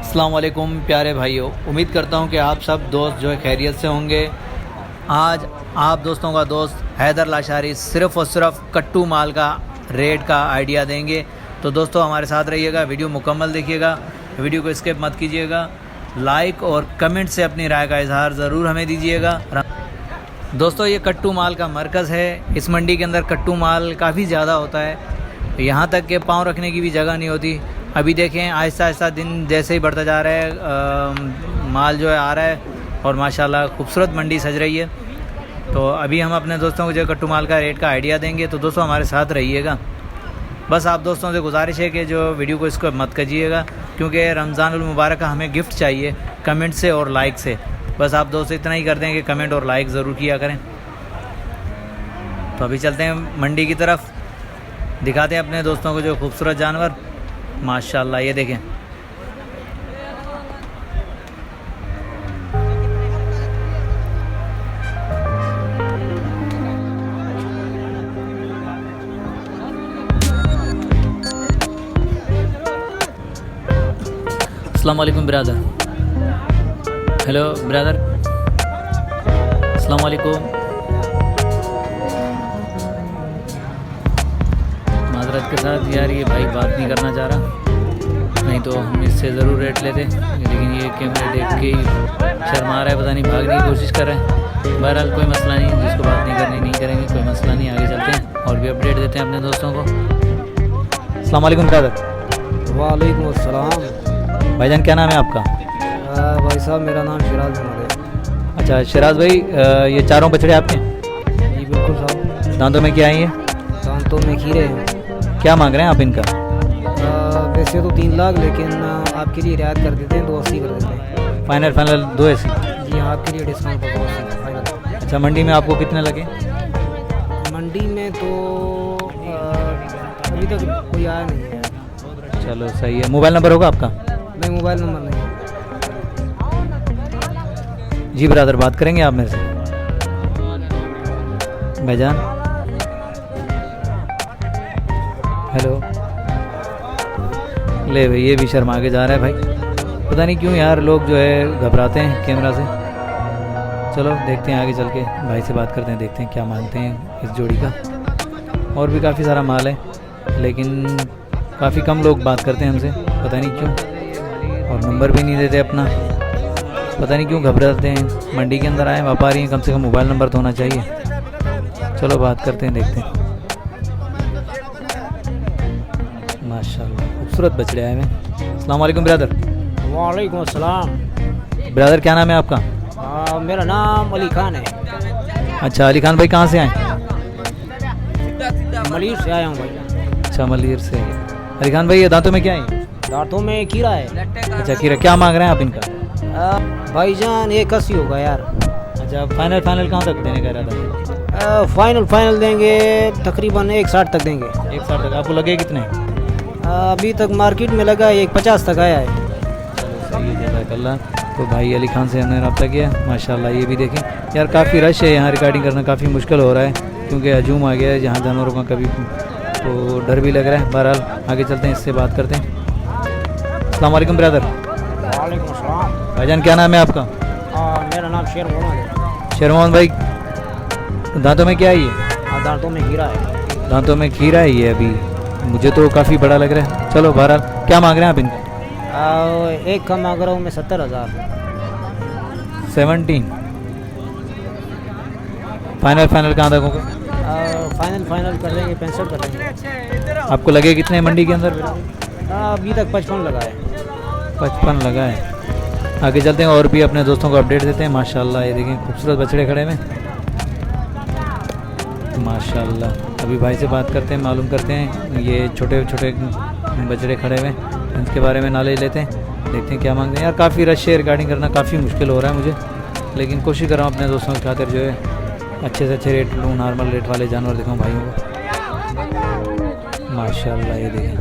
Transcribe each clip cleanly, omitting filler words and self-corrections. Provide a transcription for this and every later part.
अस्सलाम वालेकुम प्यारे भाइयों, उम्मीद करता हूँ कि आप सब दोस्त जो है खैरियत से होंगे। आज आप दोस्तों का दोस्त हैदर लाशारी सिर्फ़ और सिर्फ कट्टू माल का रेट का आइडिया देंगे। तो दोस्तों हमारे साथ रहिएगा, वीडियो मुकम्मल देखिएगा, वीडियो को स्किप मत कीजिएगा। लाइक और कमेंट से अपनी राय का इजहार ज़रूर हमें दीजिएगा। दोस्तों ये कट्टू माल का मरकज़ है। इस मंडी के अंदर कट्टू माल काफ़ी ज़्यादा होता है, यहाँ तक कि पाँव रखने की भी जगह नहीं होती। अभी देखें आहिस्ता आहिस्ता दिन जैसे ही बढ़ता जा रहा है माल जो है आ रहा है और माशाल्लाह खूबसूरत मंडी सज रही है। तो अभी हम अपने दोस्तों को जो कट्टू माल का रेट का आइडिया देंगे, तो दोस्तों हमारे साथ रहिएगा। बस आप दोस्तों से गुजारिश है कि जो वीडियो को इसको मत कीजिएगा, क्योंकि रमज़ानुल मुबारक का हमें गिफ्ट चाहिए कमेंट से और लाइक से। बस आप दोस्त इतना ही कर दें कि कमेंट और लाइक ज़रूर किया करें। तो अभी चलते हैं मंडी की तरफ, दिखाते हैं अपने दोस्तों को जो खूबसूरत जानवर। माशाल्लाह ये देखें, अस्सलाम वालेकुम ब्रदर। हेलो ब्रदर, अस्सलाम वालेकुम। माजरत के साथ यार ये भाई बात नहीं करना चाह रहा, नहीं तो हम इससे ज़रूर रेट लेते, लेकिन ये कैमरे देख के ही शर्मा रहा है, पता नहीं भागने की कोशिश कर रहे हैं। बहरहाल कोई मसला नहीं, जिसको बात नहीं करनी नहीं करेंगे, कोई मसला नहीं। आगे चलते हैं और भी अपडेट देते हैं अपने दोस्तों को। अस्सलाम वालेकुम ब्रदर। वालेकुम अस्सलाम। भाईजान क्या नाम है आपका? भाई साहब मेरा नाम शिराज है। अच्छा शिराज भाई, ये चारों बछड़े आपके? जी बिल्कुल साहब। दांतों में क्या है ये? दांतों में खीरे हैं। क्या मांग रहे हैं आप इनका? वैसे तो 3 लाख, लेकिन आपके लिए रियायत कर देते हैं, 280 कर देते हैं। फाइनल 280? जी हाँ, आपके लिए डिस्काउंट पर 280 फाइनल। अच्छा मंडी में आपको कितने लगे? मंडी में तो अभी तक कोई आया नहीं है। चलो सही है। मोबाइल नंबर होगा आपका? नहीं, मोबाइल नंबर नहीं। जी ब्रदर, बात करेंगे आप मेरे से? भाईजान हेलो। ले भाई ये भी शर्मा के जा रहा है भाई, पता नहीं क्यों यार लोग जो है घबराते हैं कैमरा से। चलो देखते हैं आगे चल के, भाई से बात करते हैं, देखते हैं क्या मांगते हैं इस जोड़ी का। और भी काफ़ी सारा माल है, लेकिन काफ़ी कम लोग बात करते हैं हमसे, पता नहीं क्यों, और नंबर भी नहीं देते अपना, पता नहीं क्यों घबराते हैं। मंडी के अंदर आए व्यापारी हैं, कम से कम मोबाइल नंबर तो होना चाहिए। चलो बात करते हैं, देखते हैं। माशाल्लाह खूबसूरत बछड़े आए हैं। अस्सलाम वालेकुम ब्रदर। वालेकुम अस्सलाम। ब्रदर क्या नाम है आपका? मेरा नाम अली खान है। अच्छा अली खान भाई, कहाँ से आए? मलिर से आया हूँ भाई। अच्छा मलिर से। अली खान भाई ये दांतों में क्या है? दांतों में खीरा है। अच्छा खीरा, क्या मांग रहे हैं आप इनका? भाईजान 81 होगा यार। अच्छा फाइनल कहाँ तक देने का इरादा है? फाइनल देंगे तकरीबन 160 तक देंगे। 160 तक। आपको लगे कितने? अभी तक मार्केट में लगा 150 तक आया है। चलो सही है, जज़ाकल्लाह। तो भाई अली खान से हमने रब्ता किया। माशाल्लाह ये भी देखें यार, काफ़ी रश है यहाँ, रिकॉर्डिंग करना काफ़ी मुश्किल हो रहा है, क्योंकि हजूम आ गया है जहाँ जानवरों का, कभी तो डर भी लग रहा है। बहरहाल आगे चलते हैं, इससे बात करते हैं। अस्सलाम वालेकुम ब्रदर। वालेकुम अस्सलाम। भाईजान क्या नाम है आपका? मेरा नाम शेर मोहम्मद है। शेर मोहम्मद भाई, दांतों में क्या है ये? दांतों में खीरा है। दांतों में खीरा है ये, अभी मुझे तो काफ़ी बड़ा लग रहा है। चलो बहरहाल क्या मांग रहे हैं आप इनका? एक का मांग रहा हूँ मैं 70,000। 17। फाइनल कहाँ तक होगा? फाइनल कर देंगे 65 कर देंगे। आपको लगे कितने मंडी के अंदर? अभी तक 55 लगा है। 55 लगा है। आगे चलते हैं और भी अपने दोस्तों को अपडेट देते हैं। माशाल्लाह ये देखें खूबसूरत बछड़े खड़े में, माशाल्लाह। अभी भाई से बात करते हैं, मालूम करते हैं ये छोटे छोटे बछड़े खड़े हुए, इनके बारे में नॉलेज लेते हैं, देखते हैं क्या मांगते हैं। यार काफ़ी रश है, रिकॉर्डिंग करना काफ़ी मुश्किल हो रहा है मुझे, लेकिन कोशिश कर रहा हूँ अपने दोस्तों की खातिर जो है अच्छे से अच्छे रेट लूँ, नॉर्मल रेट वाले जानवर दिखाऊँ भाइयों को। माशाल्लाह ये देखें,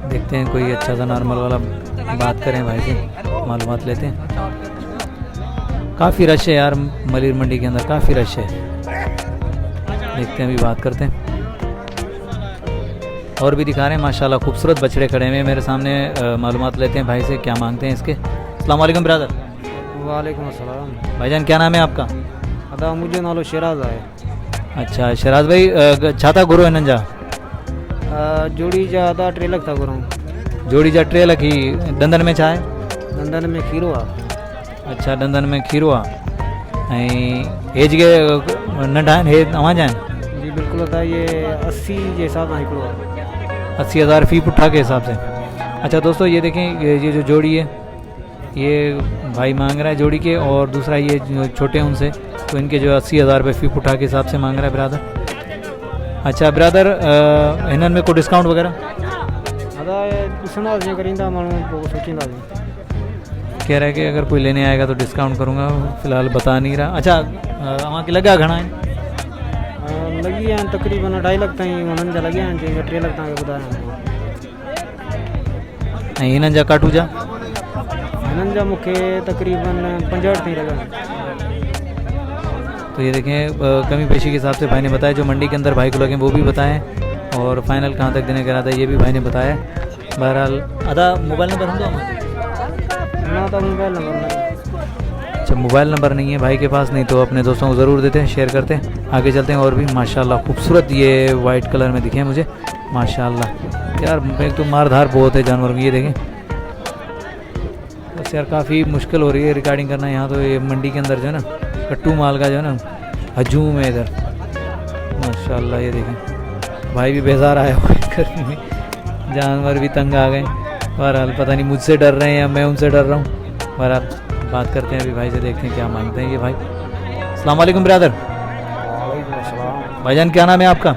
देखते हैं कोई अच्छा सा नॉर्मल वाला बात करें भाई से, मालूमात लेते हैं। काफ़ी रश है यार मलिर मंडी के अंदर, काफ़ी रश है। देखते हैं, अभी बात करते हैं। और भी दिखा रहे हैं माशाल्लाह खूबसूरत बछड़े खड़े हुए हैं मेरे सामने। मालूमात लेते हैं भाई से क्या मांगते हैं इसके। अस्सलाम वालेकुम ब्रदर। वालेकुम अस्सलाम। भाईजान क्या नाम है आपका? अदा मुझे नालो शराज है। अच्छा शराज भाई छाता गुरु है नंजा जोड़ी जा अदा ट्रेलक था गुरु। जोड़ी जा ट्रे लखी दंदन में छा है? दंदन में खीरो आ। अच्छा दंदन में खीरो आहे ऐं एज के नंढा आहिनि हे तव्हां जा आहिनि? जी बिल्कुल अदा ये 80 के हिसाब सां हिकिड़ो आहे। 80,000 फी पुट्ठा के हिसाब से। अच्छा दोस्तों ये देखें ये जो जोड़ी है ये भाई मांग रहा है जोड़ी के, और दूसरा ये जो छोटे हैं उनसे तो इनके जो 80,000 रुपये फी पुट्ठा के हिसाब से मांग रहा है ब्रदर। अच्छा ब्रदर हिननि में को डिस्काउंट वगैरह? अदा ॾिसंदा जीअं करींदा माण्हू पोइ सोचींदासीं। कह रहा है कि अगर कोई लेने आएगा तो डिस्काउंट करूँगा, फिलहाल बता नहीं रहा। अच्छा वहाँ की लॻा घणा आहिनि? लॻी आहिनि तक़रीबन 2.5 लाख ताईं हुननि जा लॻिया आहिनि, जंहिंजा 3 लाख तव्हांखे ॿुधाया। ऐं हिननि जा काटू जा? हिननि जा मूंखे तक़रीबन 65 ताईं लॻा आहिनि। तो ये देखें कमी पेशी के हिसाब से भाई ने बताया, जो मंडी के अंदर भाई को लगे वो भी बताएं, और फाइनल कहाँ तक देने का इरादा है ये भी भाई ने बताया। बहरहाल आधा मोबाइल नंबर हम दो? ना तो मोबाइल नंबर नहीं। अच्छा मोबाइल नंबर नहीं है भाई के पास, नहीं तो अपने दोस्तों को ज़रूर देते हैं, शेयर करते हैं। आगे चलते हैं और भी माशाल्लाह खूबसूरत ये वाइट कलर में दिखे हैं मुझे माशाल्लाह। यार एक तो मारधार बहुत है जानवर की, ये देखें बस यार काफ़ी मुश्किल हो रही है रिकॉर्डिंग करना यहाँ। तो ये मंडी के अंदर जो है ना कट्टू माल का जो है ना हजूम है इधर माशाल्लाह। ये देखें भाई भी बेजार आया हुआ है गर्मी में, जानवर भी तंग आ गए। बहरहाल पता नहीं मुझसे डर रहे हैं या मैं उनसे डर रहा हूँ। बहरहाल बात करते हैं अभी भाई से, देखते हैं क्या मांगते हैं ये भाई। अस्सलाम वालेकुम ब्रदर। वालेकुम अस्सलाम। भाईजान क्या नाम है आपका?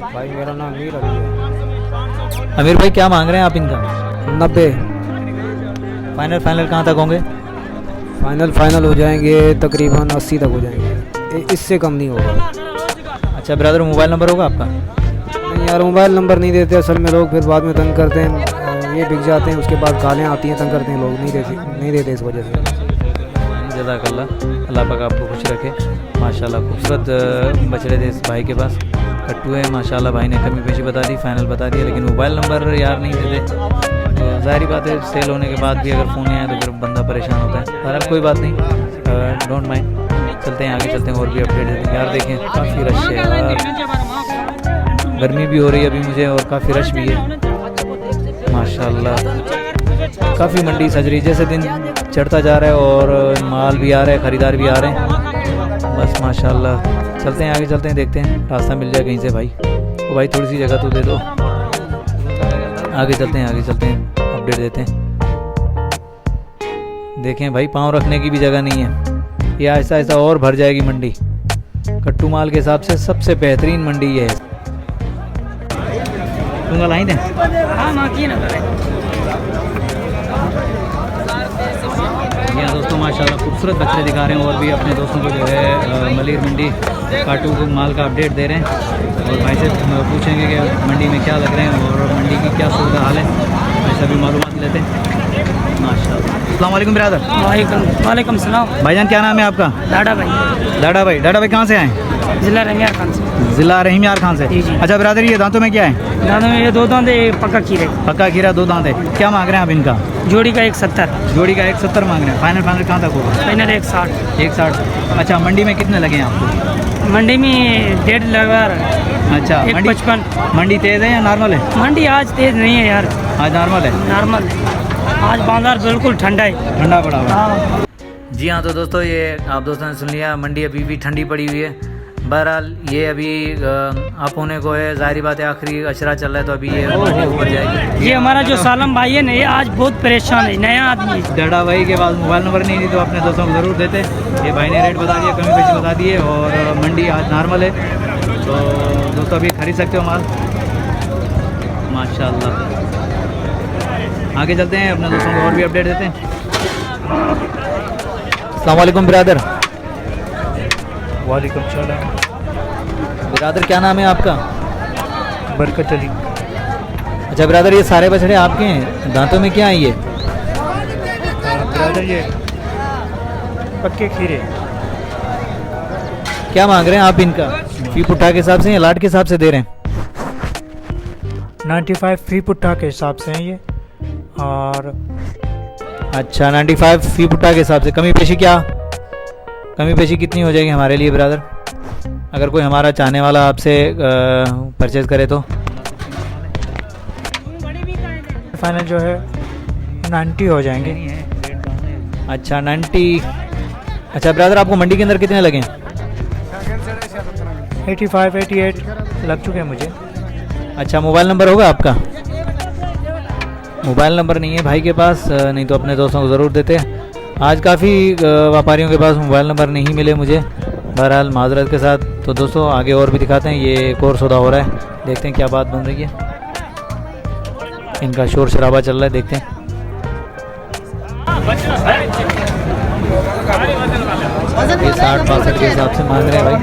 भाई मेरा नाम मीर अली है। अमीर भाई क्या मांग रहे हैं आप इनका? 90। फाइनल कहाँ तक होंगे? फाइनल हो जाएंगे तकरीबन 80 तक हो जाएंगे, इससे कम नहीं होगा। अच्छा ब्रदर मोबाइल नंबर होगा आपका? नहीं यार मोबाइल नंबर नहीं देते असल में लोग, फिर बाद में तंग करते हैं, ये बिक जाते हैं, उसके बाद गालें आती हैं, तंग करते हैं लोग, नहीं देते इस वजह से। जज़ाकल्लाह, अल्लाह पाक आपको खुश रखे। माशाल्लाह खूबसूरत बछड़े थे इस भाई के पास, कट्टू है माशाल्लाह। भाई ने कमी पेशी बता दी, फाइनल बता दिया, लेकिन मोबाइल नंबर यार नहीं देते। तो ज़ाहिर बात है सेल होने के बाद भी अगर फ़ोन नहीं आया तो फिर बंदा परेशान होता है। बहरहाल कोई बात नहीं, डोंट माइंड, चलते हैं आगे, चलते हैं और भी अपडेट देते हैं। यार देखें काफ़ी रश है यार, गर्मी भी हो रही है अभी मुझे और काफ़ी रश भी है माशाल्लाह। काफ़ी मंडी सज रही है, जैसे दिन चढ़ता जा रहा है और माल भी आ रहा है, ख़रीदार भी आ रहे हैं बस माशाल्लाह। चलते हैं आगे, चलते हैं, देखते हैं रास्ता मिल जाए कहीं से भाई। तो भाई थोड़ी सी जगह तो दे दो, आगे चलते हैं अपडेट देते हैं। देखें भाई पाँव रखने की भी जगह नहीं है, ये ऐसा ऐसा और भर जाएगी मंडी। कट्टू माल के हिसाब से सबसे बेहतरीन मंडी ये है। तुम लाई दें? यहाँ दोस्तों माशाल्लाह खूबसूरत बच्चे दिखा रहे हैं, और भी अपने दोस्तों को जो है मलिर मंडी काटू को माल का अपडेट दे रहे हैं, और भाई से पूछेंगे कि मंडी में क्या लग रहे हैं और मंडी की क्या सूरत हाल है, ऐसा भी मालूमात लेते हैं माशाल्लाह। अस्सलाम वालेकुम ब्रदर। वालेकुम सलाम। भाईजान क्या नाम है आपका? डाडा भाई। डाडा भाई कहाँ से आए? जिला रंगियार खान से। ज़िला रहीम यार खान से। जी। अच्छा ब्रदर ये दांतों में क्या है? दांतों में ये 2 दांत है, पक्का खीरे। पक्का खीरा 2 दांत है। क्या मांग रहे हैं आप इनका? जोड़ी का 170। जोड़ी का 170 मांग रहे हैं। फाइनल कहाँ तक होगा? फाइनल 160। 160। अच्छा मंडी में कितने लगे हैं आपको? मंडी में 1.5 लगा रहा है। अच्छा 155। मंडी तेज़ है या नॉर्मल है? मंडी आज तेज नहीं है यार, आज नॉर्मल है। नॉर्मल है। आज बाजार बिल्कुल ठंडा है, ठंडा पड़ा हुआ। हाँ। जी हाँ, तो दोस्तों ये आप दोस्तों ने सुन लिया, मंडी अभी भी ठंडी पड़ी हुई है। बहरहाल ये अभी अप होने को है, ज़ाहिर बात है आखिरी अशरा चल रहा है, तो अभी ये ऊपर जाएगी। ये हमारा जो सालम भाई है ना, ये आज बहुत परेशान है, नया आदमी है। डाडा भाई के पास मोबाइल नंबर नहीं थी तो अपने दोस्तों को ज़रूर देते। ये भाई ने रेट बता दिया, कमी पेशी बता दिए, और मंडी आज नॉर्मल है, तो दोस्तों अभी खरीद सकते हो माल माशाल्लाह। आगे चलते हैं, अपने दोस्तों को और भी अपडेट देते हैं। अस्सलाम वालेकुम ब्रदर। वालेकुम सलाम। ब्रदर क्या नाम है आपका? बरकत अली। अच्छा ब्रदर ये सारे बछड़े आपके हैं, दांतों में क्या है ये? ब्रदर ये पक्के खीरे। क्या मांग रहे हैं आप इनका? फी पुट्ठा के हिसाब से या लाट के हिसाब से दे रहे हैं? 95 फी पुट्ठा के हिसाब से हैं ये। और अच्छा 95 फी पुट्ठा के हिसाब से कमी पेशी क्या, कमी पेशी कितनी हो जाएगी हमारे लिए ब्रदर, अगर कोई हमारा चाहने वाला आपसे परचेज़ करे तो? फाइनल जो है 90 हो जाएंगे। अच्छा 90। अच्छा ब्रदर आपको मंडी के अंदर कितने लगे? 85 88 लग चुके हैं मुझे। अच्छा मोबाइल नंबर होगा आपका? मोबाइल नंबर नहीं है भाई के पास, नहीं तो अपने दोस्तों को ज़रूर देते। आज काफ़ी व्यापारियों के पास मोबाइल नंबर नहीं मिले मुझे, बहरहाल माजरत के साथ। तो दोस्तों आगे और भी दिखाते हैं, ये एक और सौदा हो रहा है, देखते हैं क्या बात बन रही है। इनका शोर शराबा चल रहा है, देखते हैं। ये 60-62 के हिसाब से मांग रहे हैं भाई।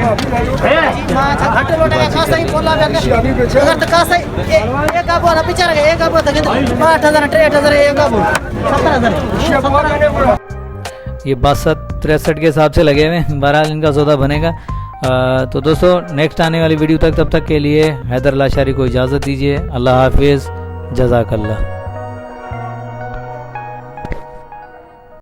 ये 62-63 के हिसाब से लगे हुए हैं, बहरहाल इनका सौदा बनेगा। तो दोस्तों नेक्स्ट आने वाली वीडियो तक, तब तक के लिए हैदर लाशारी को इजाज़त दीजिए। अल्लाह हाफिज़, जज़ाकल्लाह।